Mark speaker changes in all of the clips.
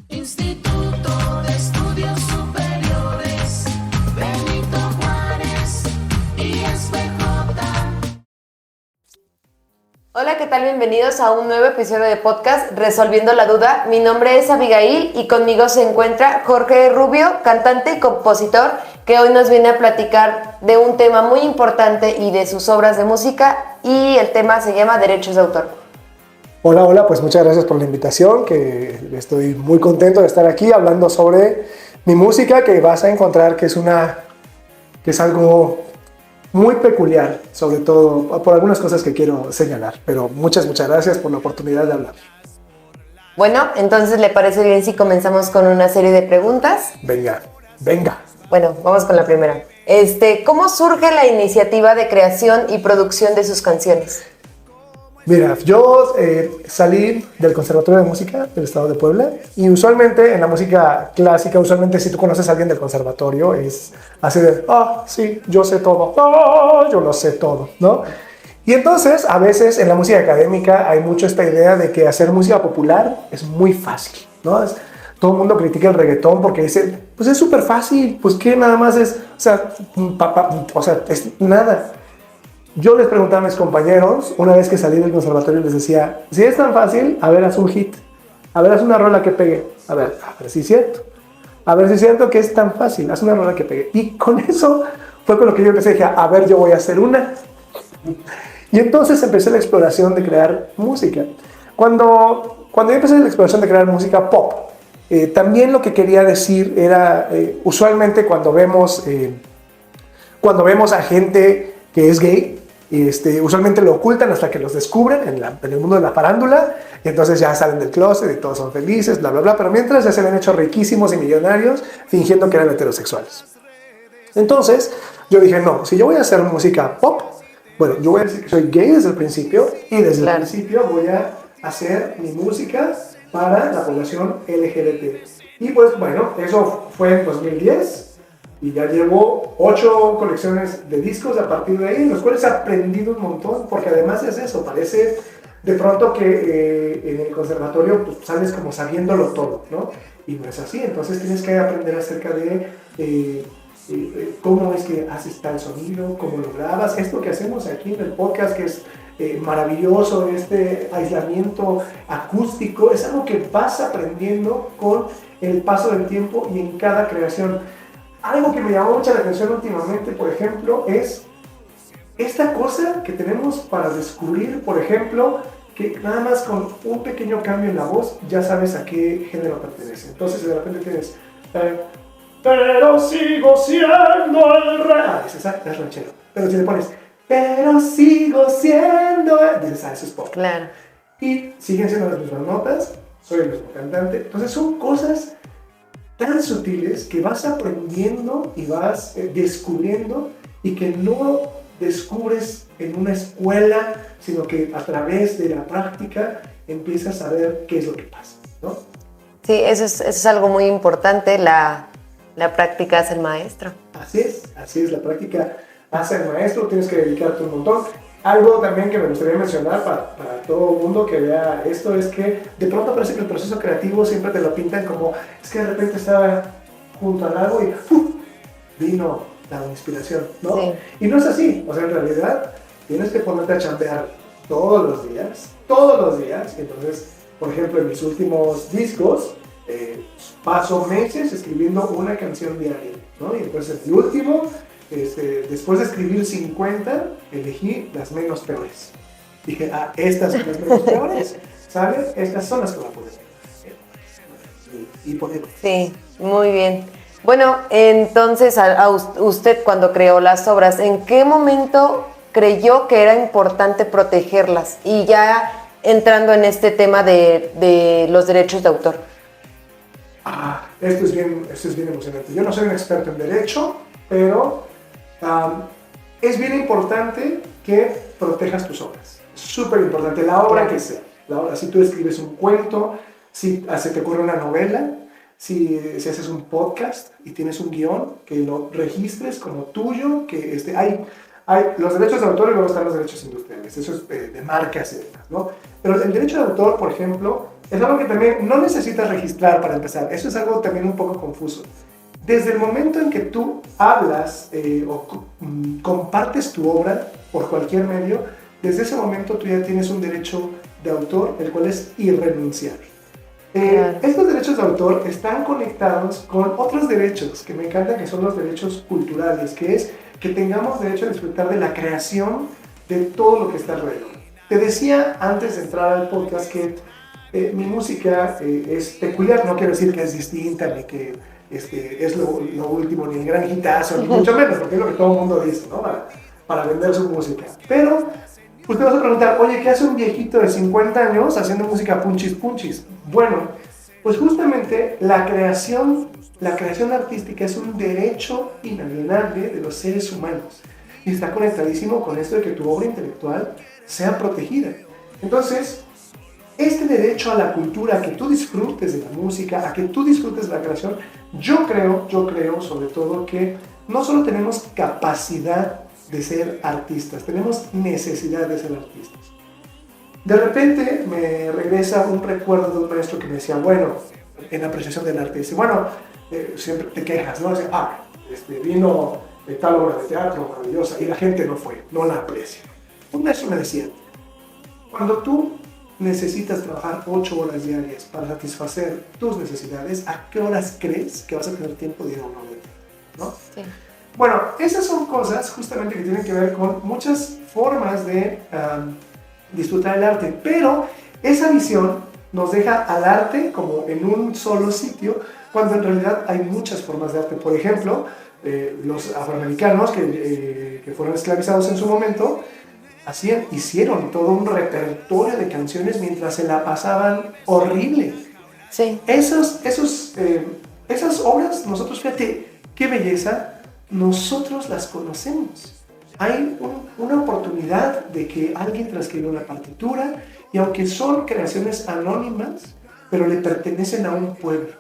Speaker 1: Instituto de Estudios Superiores Benito Juárez ISBJ.
Speaker 2: Hola, ¿qué tal? Bienvenidos a un nuevo episodio de podcast Resolviendo la Duda. Mi nombre es Abigail y conmigo se encuentra Jorge Rubio, cantante y compositor, que hoy nos viene a platicar de un tema muy importante y de sus obras de música, y el tema se llama Derechos de Autor.
Speaker 3: Hola, pues muchas gracias por la invitación, que estoy muy contento de estar aquí hablando sobre mi música, que vas a encontrar que es algo muy peculiar, sobre todo por algunas cosas que quiero señalar, pero muchas gracias por la oportunidad de hablar.
Speaker 2: Bueno, entonces, ¿le parece bien si comenzamos con una serie de preguntas?
Speaker 3: Venga.
Speaker 2: Bueno, vamos con la primera. ¿Cómo surge la iniciativa de creación y producción de sus canciones?
Speaker 3: Mira, yo salí del Conservatorio de Música del Estado de Puebla, y usualmente en la música clásica, si tú conoces a alguien del conservatorio, es así de, sí, yo sé todo, yo lo sé todo, ¿no? Y entonces, a veces en la música académica hay mucho esta idea de que hacer música popular es muy fácil, ¿no? Todo el mundo critica el reggaetón porque dice, pues es súper fácil, pues que nada más es, es nada. Yo les preguntaba a mis compañeros, una vez que salí del conservatorio, les decía, si es tan fácil, a ver, haz un hit, a ver, haz una rola que pegue, a ver si es cierto, que es tan fácil, haz una rola que pegue. Y con eso fue con lo que yo empecé, dije, a ver, yo voy a hacer una. Y entonces empecé la exploración de crear música. Cuando yo empecé la exploración de crear música pop, también lo que quería decir era, usualmente cuando vemos a gente que es gay, usualmente lo ocultan hasta que los descubren en el mundo de la farándula, y entonces ya salen del closet y todos son felices, bla, bla, bla, pero mientras ya se han hecho riquísimos y millonarios fingiendo que eran heterosexuales. Entonces yo dije, no, si yo voy a hacer música pop, bueno, yo voy a decir que soy gay desde el principio, y desde el principio voy a hacer mi música para la población LGBT. Y pues bueno, eso fue en 2010, y ya llevo 8 colecciones de discos a partir de ahí, en los cuales he aprendido un montón, porque además es eso, parece de pronto que en el conservatorio pues, sales como sabiéndolo todo, ¿no? Y no es así, entonces tienes que aprender acerca de cómo es que haces tal sonido, cómo lo grabas, esto que hacemos aquí en el podcast, que es maravilloso, este aislamiento acústico, es algo que vas aprendiendo con el paso del tiempo y en cada creación. Algo que me llamó mucha la atención últimamente, por ejemplo, es esta cosa que tenemos para descubrir, por ejemplo, que nada más con un pequeño cambio en la voz ya sabes a qué género pertenece. Entonces de repente tienes pero sigo siendo el rey. Es ranchero. Pero si le pones pero sigo siendo el... dices, eso es pop.
Speaker 2: Claro.
Speaker 3: Y siguen siendo las mismas notas, soy el mismo cantante. Entonces son cosas tan sutiles que vas aprendiendo y vas descubriendo, y que no descubres en una escuela, sino que a través de la práctica empiezas a ver qué es lo que pasa, ¿no?
Speaker 2: Sí, eso es algo muy importante, la práctica hace el maestro.
Speaker 3: Así es, la práctica hace el maestro, tienes que dedicarte un montón. Algo también que me gustaría mencionar para todo el mundo que vea esto es que de pronto parece que el proceso creativo siempre te lo pintan como, es que de repente estaba junto al lago y vino la inspiración, ¿no?
Speaker 2: Sí.
Speaker 3: Y no es así, o sea, en realidad tienes que ponerte a chambear todos los días, y entonces, por ejemplo, en mis últimos discos, paso meses escribiendo una canción diaria, ¿no? Y entonces el último, después de escribir 50, elegí las menos peores. Dije, estas son las menos peores, ¿sabes? Estas son las que voy a poner. Y poner.
Speaker 2: Sí, muy bien. Bueno, entonces, a usted cuando creó las obras, ¿en qué momento creyó que era importante protegerlas? Y ya entrando en este tema de los derechos de autor.
Speaker 3: Esto es bien emocionante. Yo no soy un experto en derecho, pero es bien importante que protejas tus obras. Súper importante, la obra que sea. Si tú escribes un cuento, si se te ocurre una novela, si haces un podcast y tienes un guión, que lo registres como tuyo, que hay los derechos de autor y luego están los derechos industriales, eso es de marcas y demás, ¿no? Pero el derecho de autor, por ejemplo, es algo que también no necesitas registrar para empezar. Eso es algo también un poco confuso. Desde el momento en que tú hablas compartes tu obra por cualquier medio, desde ese momento tú ya tienes un derecho de autor, el cual es irrenunciable.
Speaker 2: Claro.
Speaker 3: Estos derechos de autor están conectados con otros derechos que me encantan, que son los derechos culturales, que es que tengamos derecho a disfrutar de la creación de todo lo que está alrededor. Te decía antes de entrar al podcast que mi música es peculiar, no quiero decir que es distinta, ni que es lo último, ni el gran hitazo, ni mucho menos, porque es lo que todo el mundo dice, ¿no? Para vender su música. Pero usted va a preguntar, oye, ¿qué hace un viejito de 50 años haciendo música punchis punchis? Bueno, pues justamente la creación artística es un derecho inalienable de los seres humanos y está conectadísimo con esto de que tu obra intelectual sea protegida. Entonces, este derecho a la cultura, a que tú disfrutes de la música, a que tú disfrutes de la creación, yo creo sobre todo que no solo tenemos capacidad de ser artistas, tenemos necesidad de ser artistas. De repente me regresa un recuerdo de un maestro que me decía, bueno, en apreciación del arte, dice, bueno, siempre te quejas, ¿no? Dice, vino tal obra de teatro maravillosa y la gente no fue, no la aprecia. Un maestro me decía, cuando tú necesitas trabajar 8 horas diarias para satisfacer tus necesidades, ¿a qué horas crees que vas a tener tiempo de ir a una obra de teatro? ¿No?
Speaker 2: Sí.
Speaker 3: Bueno, esas son cosas justamente que tienen que ver con muchas formas de disfrutar el arte, pero esa visión nos deja al arte como en un solo sitio, cuando en realidad hay muchas formas de arte. Por ejemplo, los afroamericanos que fueron esclavizados en su momento, hicieron todo un repertorio de canciones mientras se la pasaban horrible.
Speaker 2: Sí.
Speaker 3: Esas obras, nosotros, fíjate, qué belleza, nosotros las conocemos. Hay una oportunidad de que alguien transcribió una partitura y aunque son creaciones anónimas, pero le pertenecen a un pueblo,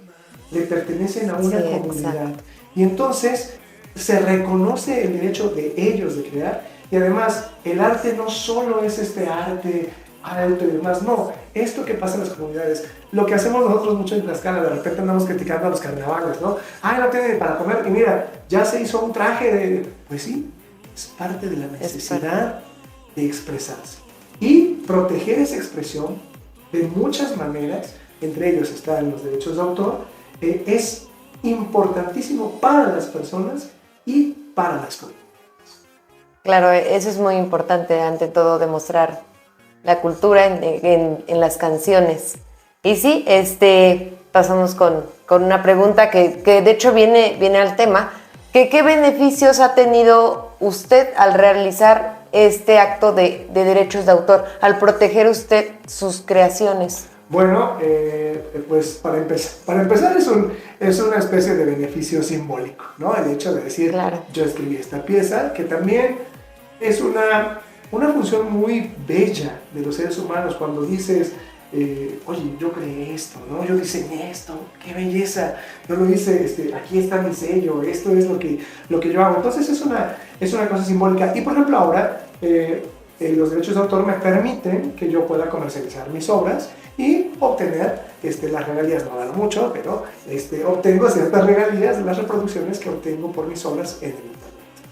Speaker 3: le pertenecen a una comunidad.
Speaker 2: Exacto.
Speaker 3: Y entonces se reconoce el derecho de ellos de crear y además el arte no solo es este arte alto y demás, no, esto que pasa en las comunidades, lo que hacemos nosotros mucho en Tlaxcala, de repente andamos criticando a los carnavales, ¿no? Ay, no tiene para comer y mira, ya se hizo un traje de... Pues sí, es parte de la necesidad de expresarse y proteger esa expresión de muchas maneras, entre ellos están los derechos de autor, es importantísimo para las personas y para las comunidades.
Speaker 2: Claro, eso es muy importante, ante todo, demostrar la cultura en las canciones. Y sí, pasamos con una pregunta que de hecho viene al tema. ¿Qué beneficios ha tenido usted al realizar este acto de derechos de autor, al proteger usted sus creaciones?
Speaker 3: Bueno, pues para empezar es una especie de beneficio simbólico, ¿no? El hecho de decir,
Speaker 2: claro,
Speaker 3: yo escribí esta pieza, que también es una función muy bella de los seres humanos cuando dices, oye, yo creé esto, ¿no? Yo diseñé esto, qué belleza, yo lo hice, aquí está mi sello, esto es lo que yo hago. Entonces es una cosa simbólica. Y por ejemplo ahora, los derechos de autor me permiten que yo pueda comercializar mis obras y obtener las regalías. No gano mucho, pero obtengo ciertas regalías de las reproducciones que obtengo por mis obras en el internet.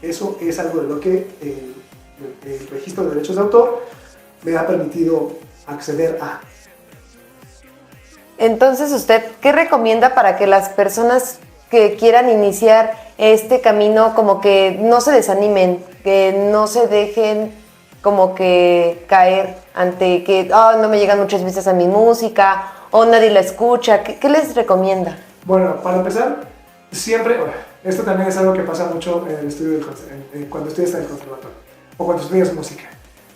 Speaker 3: Eso es algo de lo que el registro de derechos de autor me ha permitido acceder a.
Speaker 2: Entonces, ¿usted qué recomienda para que las personas que quieran iniciar este camino como que no se desanimen, que no se dejen como que caer ante que no me llegan muchas vistas a mi música o nadie la escucha? ¿Qué les recomienda?
Speaker 3: Bueno, para empezar, siempre, esto también es algo que pasa mucho en el estudio cuando estudias en el conservatorio o cuando estudias música.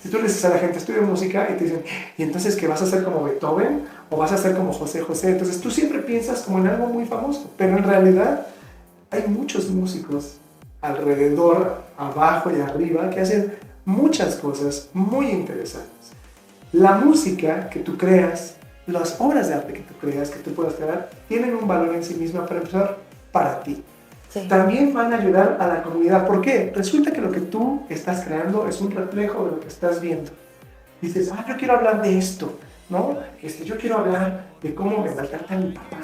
Speaker 3: Si tú le dices a la gente, estudia música y te dicen, ¿y entonces qué vas a hacer como Beethoven o vas a hacer como José José? Entonces tú siempre piensas como en algo muy famoso, pero en realidad hay muchos músicos alrededor, abajo y arriba que hacen muchas cosas muy interesantes. La música que tú creas, las obras de arte que tú creas, que tú puedas crear, tienen un valor en sí misma para empezar para ti.
Speaker 2: Sí.
Speaker 3: También van a ayudar a la comunidad. ¿Por qué? Resulta que lo que tú estás creando es un reflejo de lo que estás viendo. Dices, yo quiero hablar de esto. ¿no? Yo quiero hablar de cómo me maltrata mi papá,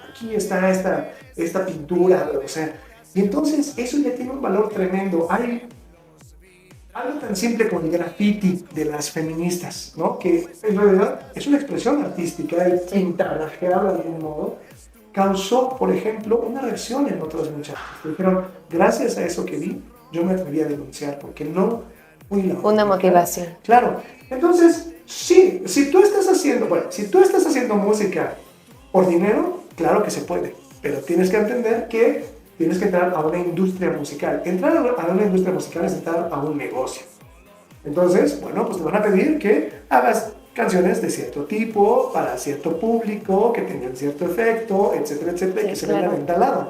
Speaker 3: aquí está esta pintura, o sea, y entonces eso ya tiene un valor tremendo. Hay algo tan simple como el graffiti de las feministas, ¿no? Que en realidad es una expresión artística, el pintarrajeado de algún modo, causó, por ejemplo, una reacción en otros muchachos. Que dijeron, gracias a eso que vi, yo me atreví a denunciar, porque no fui la única.
Speaker 2: Una motivación.
Speaker 3: Claro. Entonces, sí, si tú estás haciendo música por dinero, claro que se puede, pero tienes que entender que tienes que entrar a una industria musical. Entrar a una industria musical es entrar a un negocio. Entonces, bueno, pues te van a pedir que hagas canciones de cierto tipo, para cierto público, que tengan cierto efecto, etcétera, etcétera, y que se vendan en tal lado.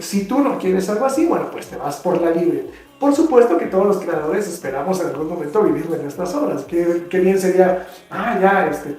Speaker 3: Si tú no quieres algo así, bueno, pues te vas por la libre. Por supuesto que todos los creadores esperamos en algún momento vivir de nuestras obras. Qué bien sería,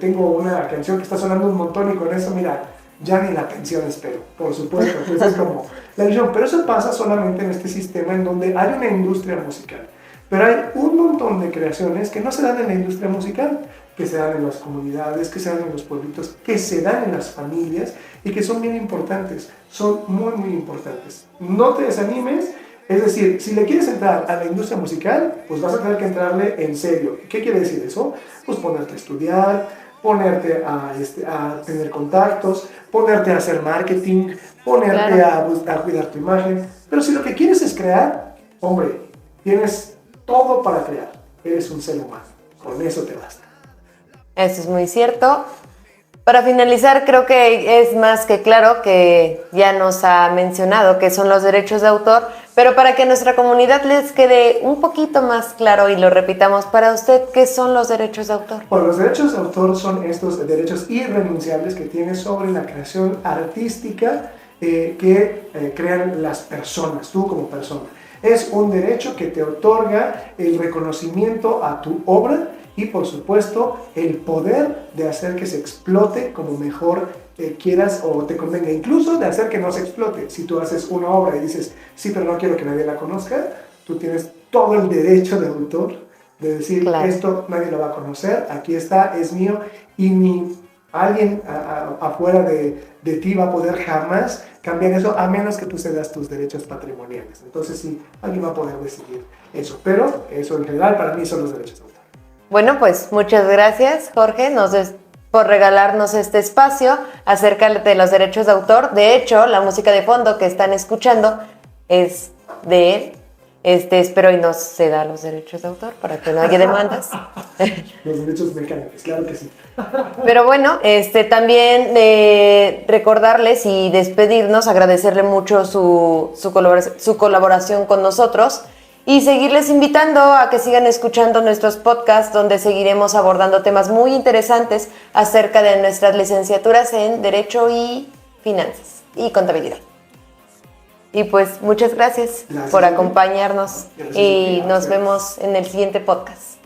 Speaker 3: tengo una canción que está sonando un montón y con eso, mira, ya ni la pensión espero, por supuesto. Esa es como la visión. Pero eso pasa solamente en este sistema en donde hay una industria musical. Pero hay un montón de creaciones que no se dan en la industria musical, que se dan en las comunidades, que se dan en los pueblitos, que se dan en las familias y que son bien importantes. Son muy, muy importantes. No te desanimes. Es decir, si le quieres entrar a la industria musical, pues vas a tener que entrarle en serio. ¿Qué quiere decir eso? Pues ponerte a estudiar, ponerte a tener contactos, ponerte a hacer marketing, ponerte a cuidar tu imagen. Pero si lo que quieres es crear, hombre, tienes todo para crear. Eres un ser humano. Con eso te basta.
Speaker 2: Eso es muy cierto. Para finalizar, creo que es más que claro que ya nos ha mencionado que son los derechos de autor, pero para que a nuestra comunidad les quede un poquito más claro y lo repitamos para usted, ¿qué son los derechos de autor?
Speaker 3: Bueno, los derechos de autor son estos derechos irrenunciables que tienes sobre la creación artística que crean las personas, tú como persona. Es un derecho que te otorga el reconocimiento a tu obra y, por supuesto, el poder de hacer que se explote como mejor quieras o te convenga, incluso de hacer que no se explote. Si tú haces una obra y dices, sí, pero no quiero que nadie la conozca, tú tienes todo el derecho de autor de decir, claro, esto nadie lo va a conocer, aquí está, es mío, y ni alguien afuera de ti va a poder jamás cambiar eso, a menos que tú cedas tus derechos patrimoniales. Entonces sí, alguien va a poder decidir eso, pero eso en general para mí son los derechos de autor.
Speaker 2: Bueno, pues muchas gracias, Jorge, por regalarnos este espacio acerca de los derechos de autor. De hecho, la música de fondo que están escuchando es de él. Espero y nos ceda los derechos de autor para que no haya demandas.
Speaker 3: Los derechos mecánicos, claro que sí.
Speaker 2: Pero bueno, también recordarles y despedirnos, agradecerle mucho su colaboración con nosotros y seguirles invitando a que sigan escuchando nuestros podcasts donde seguiremos abordando temas muy interesantes acerca de nuestras licenciaturas en Derecho y Finanzas y Contabilidad. Y pues muchas gracias por acompañarnos y nos vemos en el siguiente podcast.